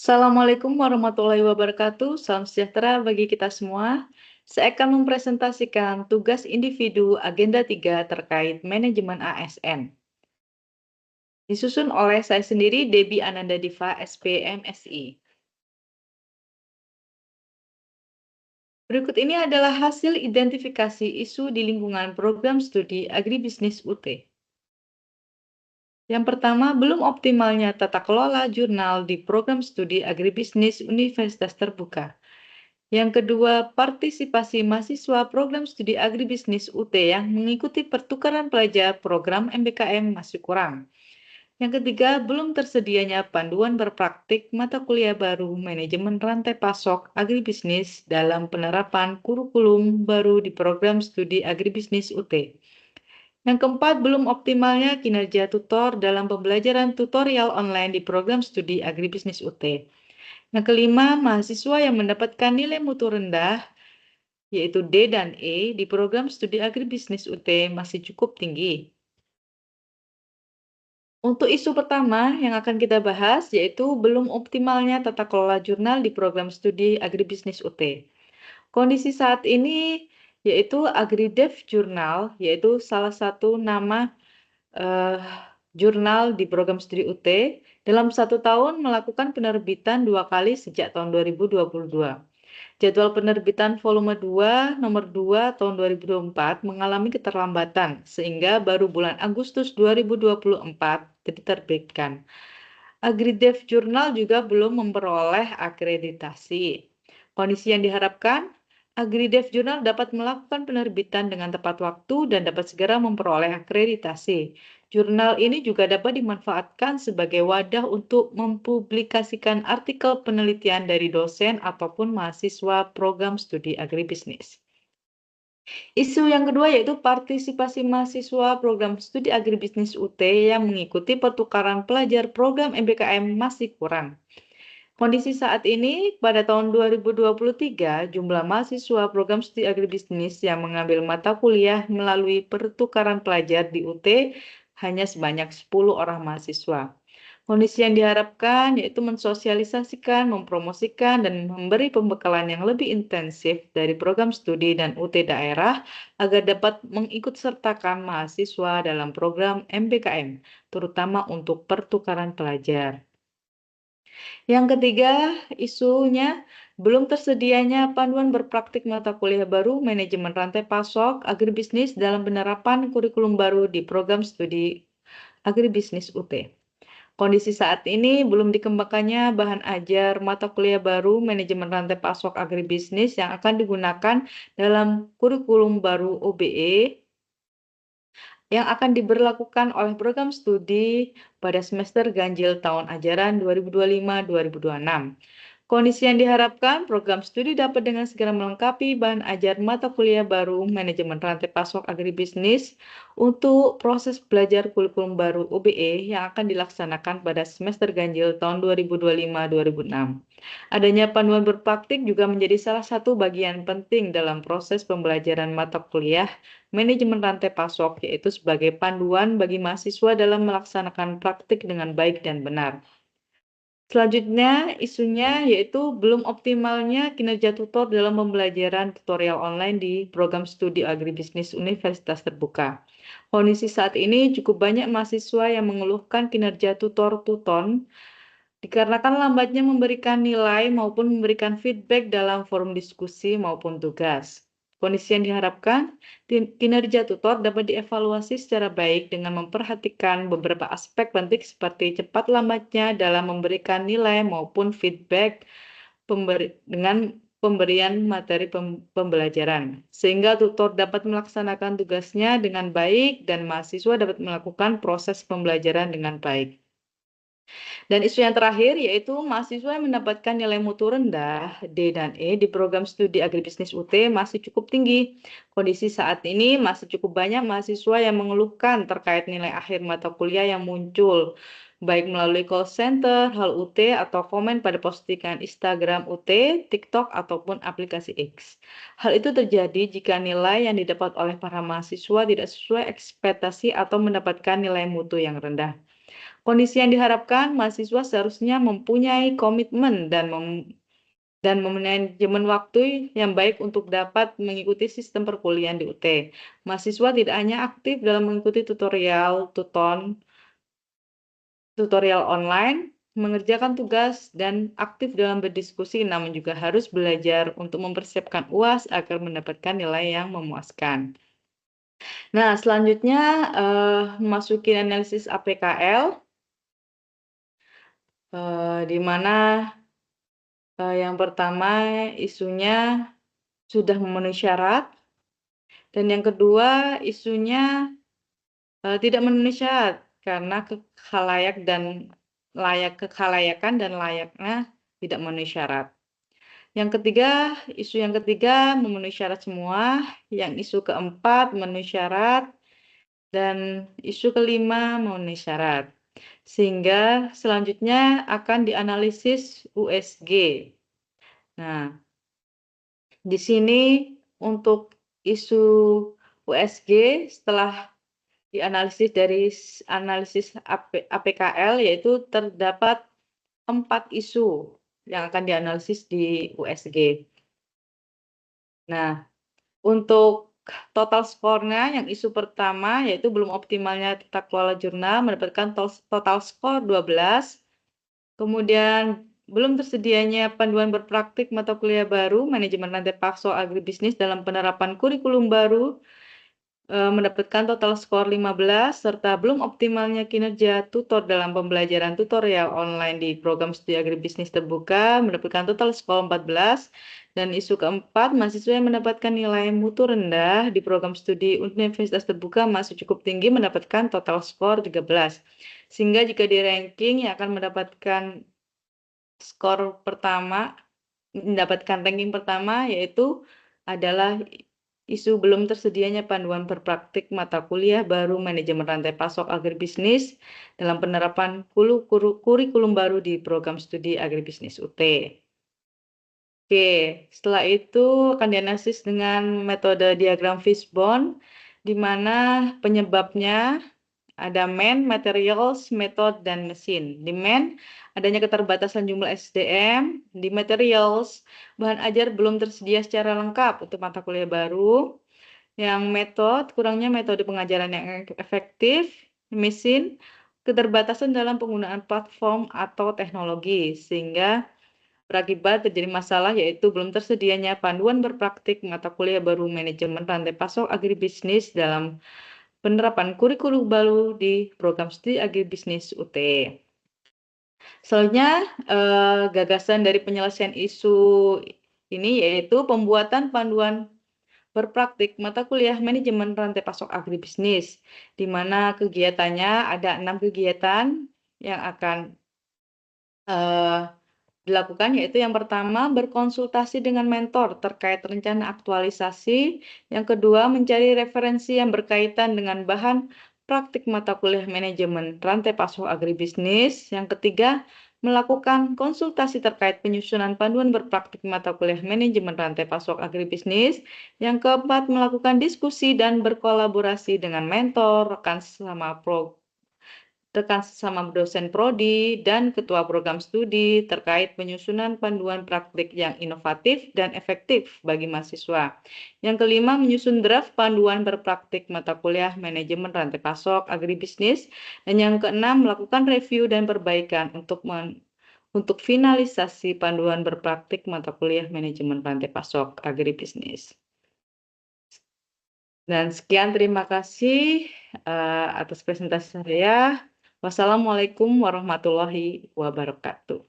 Assalamualaikum warahmatullahi wabarakatuh. Salam sejahtera bagi kita semua. Saya akan mempresentasikan tugas individu Agenda 3 terkait manajemen ASN. Disusun oleh saya sendiri, Debbie Ananda Diva, SPMSI. Berikut ini adalah hasil identifikasi isu di lingkungan program studi Agribisnis UT. Yang pertama, belum optimalnya tata kelola jurnal di program studi Agribisnis Universitas Terbuka. Yang kedua, partisipasi mahasiswa program studi agribisnis UT yang mengikuti pertukaran pelajar program MBKM masih kurang. Yang ketiga, belum tersedianya panduan berpraktik mata kuliah baru manajemen rantai pasok agribisnis dalam penerapan kurikulum baru di program studi agribisnis UT. Yang keempat, belum optimalnya kinerja tutor dalam pembelajaran tutorial online di program studi agribisnis UT. Yang kelima, mahasiswa yang mendapatkan nilai mutu rendah yaitu D dan E di program studi agribisnis UT masih cukup tinggi. Untuk isu pertama yang akan kita bahas yaitu belum optimalnya tata kelola jurnal di program studi agribisnis UT. Kondisi saat ini yaitu AgriDev Jurnal, yaitu salah satu nama eh, jurnal di program studi UT, dalam 1 tahun melakukan penerbitan 2 kali sejak tahun 2022. Jadwal penerbitan volume 2 nomor 2 tahun 2024 mengalami keterlambatan sehingga baru bulan Agustus 2024 diterbitkan. AgriDev Jurnal juga belum memperoleh akreditasi. Kondisi yang diharapkan, AgriDev Jurnal dapat melakukan penerbitan dengan tepat waktu dan dapat segera memperoleh akreditasi. Jurnal ini juga dapat dimanfaatkan sebagai wadah untuk mempublikasikan artikel penelitian dari dosen ataupun mahasiswa program studi agribisnis. Isu yang kedua yaitu partisipasi mahasiswa program studi agribisnis UT yang mengikuti pertukaran pelajar program MBKM masih kurang. Kondisi saat ini, pada tahun 2023, jumlah mahasiswa program studi agribisnis yang mengambil mata kuliah melalui pertukaran pelajar di UT hanya sebanyak 10 orang mahasiswa. Kondisi yang diharapkan yaitu mensosialisasikan, mempromosikan, dan memberi pembekalan yang lebih intensif dari program studi dan UT daerah agar dapat mengikutsertakan mahasiswa dalam program MBKM, terutama untuk pertukaran pelajar. Yang ketiga, isunya belum tersedianya panduan berpraktik mata kuliah baru manajemen rantai pasok agribisnis dalam penerapan kurikulum baru di program studi agribisnis UT. Kondisi saat ini belum dikembangkannya bahan ajar mata kuliah baru manajemen rantai pasok agribisnis yang akan digunakan dalam kurikulum baru OBE yang akan diberlakukan oleh program studi pada semester ganjil tahun ajaran 2025-2026. Kondisi yang diharapkan, program studi dapat dengan segera melengkapi bahan ajar mata kuliah baru manajemen rantai pasok agribisnis untuk proses belajar kurikulum baru UBE yang akan dilaksanakan pada semester ganjil tahun 2025-2026. Adanya panduan berpraktik juga menjadi salah satu bagian penting dalam proses pembelajaran mata kuliah manajemen rantai pasok, yaitu sebagai panduan bagi mahasiswa dalam melaksanakan praktik dengan baik dan benar. Selanjutnya, isunya yaitu belum optimalnya kinerja tutor dalam pembelajaran tutorial online di program studi agribisnis Universitas Terbuka. Kondisi saat ini cukup banyak mahasiswa yang mengeluhkan kinerja tutor-tuton dikarenakan lambatnya memberikan nilai maupun memberikan feedback dalam forum diskusi maupun tugas. Kondisi yang diharapkan, kinerja tutor dapat dievaluasi secara baik dengan memperhatikan beberapa aspek penting seperti cepat lambatnya dalam memberikan nilai maupun feedback dengan pemberian materi pembelajaran, sehingga tutor dapat melaksanakan tugasnya dengan baik dan mahasiswa dapat melakukan proses pembelajaran dengan baik. Dan isu yang terakhir yaitu mahasiswa yang mendapatkan nilai mutu rendah D dan E di program studi agribisnis UT masih cukup tinggi. Kondisi saat ini masih cukup banyak mahasiswa yang mengeluhkan terkait nilai akhir mata kuliah yang muncul, baik melalui call center, hal UT, atau komen pada postingan Instagram UT, TikTok, ataupun aplikasi X. Hal itu terjadi jika nilai yang didapat oleh para mahasiswa tidak sesuai ekspektasi atau mendapatkan nilai mutu yang rendah. Kondisi yang diharapkan, mahasiswa seharusnya mempunyai komitmen dan manajemen waktu yang baik untuk dapat mengikuti sistem perkuliahan di UT. Mahasiswa tidak hanya aktif dalam mengikuti tutorial online, mengerjakan tugas, dan aktif dalam berdiskusi, namun juga harus belajar untuk mempersiapkan UAS agar mendapatkan nilai yang memuaskan. Nah, selanjutnya memasuki analisis APKL, di mana yang pertama isunya sudah memenuhi syarat, dan yang kedua isunya tidak memenuhi syarat karena kekhalayakan dan layaknya tidak memenuhi syarat. Isu yang ketiga memenuhi syarat semua, yang isu keempat memenuhi syarat, dan isu kelima memenuhi syarat. Sehingga selanjutnya akan dianalisis USG. Nah, di sini untuk isu USG setelah dianalisis dari analisis APKL, yaitu terdapat 4 isu yang akan dianalisis di USG. Nah, untuk total skornya, yang isu pertama yaitu belum optimalnya tata kelola jurnal mendapatkan total skor 12. Kemudian belum tersedianya panduan berpraktik mata kuliah baru, manajemen rantai pasok agribisnis dalam penerapan kurikulum baru mendapatkan total skor 15, serta belum optimalnya kinerja tutor dalam pembelajaran tutorial online di program studi agribisnis terbuka mendapatkan total skor 14, dan isu keempat, mahasiswa yang mendapatkan nilai mutu rendah di program studi universitas terbuka masih cukup tinggi mendapatkan total skor 13. Sehingga jika di ranking yang akan mendapatkan skor pertama, mendapatkan ranking pertama yaitu adalah isu belum tersedianya panduan berpraktik mata kuliah baru manajemen rantai pasok agribisnis dalam penerapan kurikulum baru di program studi agribisnis UT. Oke, setelah itu akan dianalisis dengan metode diagram fishbone, di mana penyebabnya ada man, materials, method, dan mesin. Di man, adanya keterbatasan jumlah SDM. Di materials, bahan ajar belum tersedia secara lengkap untuk mata kuliah baru. Yang method, kurangnya metode pengajaran yang efektif. Mesin, keterbatasan dalam penggunaan platform atau teknologi, sehingga berakibat terjadi masalah yaitu belum tersedianya panduan berpraktik mata kuliah baru manajemen rantai pasok agribisnis dalam penerapan kurikulum baru di program studi agribisnis UT. Selanjutnya, gagasan dari penyelesaian isu ini yaitu pembuatan panduan berpraktik mata kuliah manajemen rantai pasok agribisnis, di mana kegiatannya ada 6 kegiatan yang akan dilakukan, yaitu yang pertama berkonsultasi dengan mentor terkait rencana aktualisasi, yang kedua mencari referensi yang berkaitan dengan bahan praktik mata kuliah manajemen rantai pasok agribisnis, yang ketiga melakukan konsultasi terkait penyusunan panduan berpraktik mata kuliah manajemen rantai pasok agribisnis, yang keempat melakukan diskusi dan berkolaborasi dengan mentor, rekan sesama dosen prodi, dan ketua program studi terkait penyusunan panduan praktik yang inovatif dan efektif bagi mahasiswa. Yang kelima, menyusun draft panduan berpraktik mata kuliah manajemen rantai pasok agribisnis. Dan yang keenam, melakukan review dan perbaikan untuk finalisasi panduan berpraktik mata kuliah manajemen rantai pasok agribisnis. Dan sekian, terima kasih atas presentasi saya. Wassalamualaikum warahmatullahi wabarakatuh.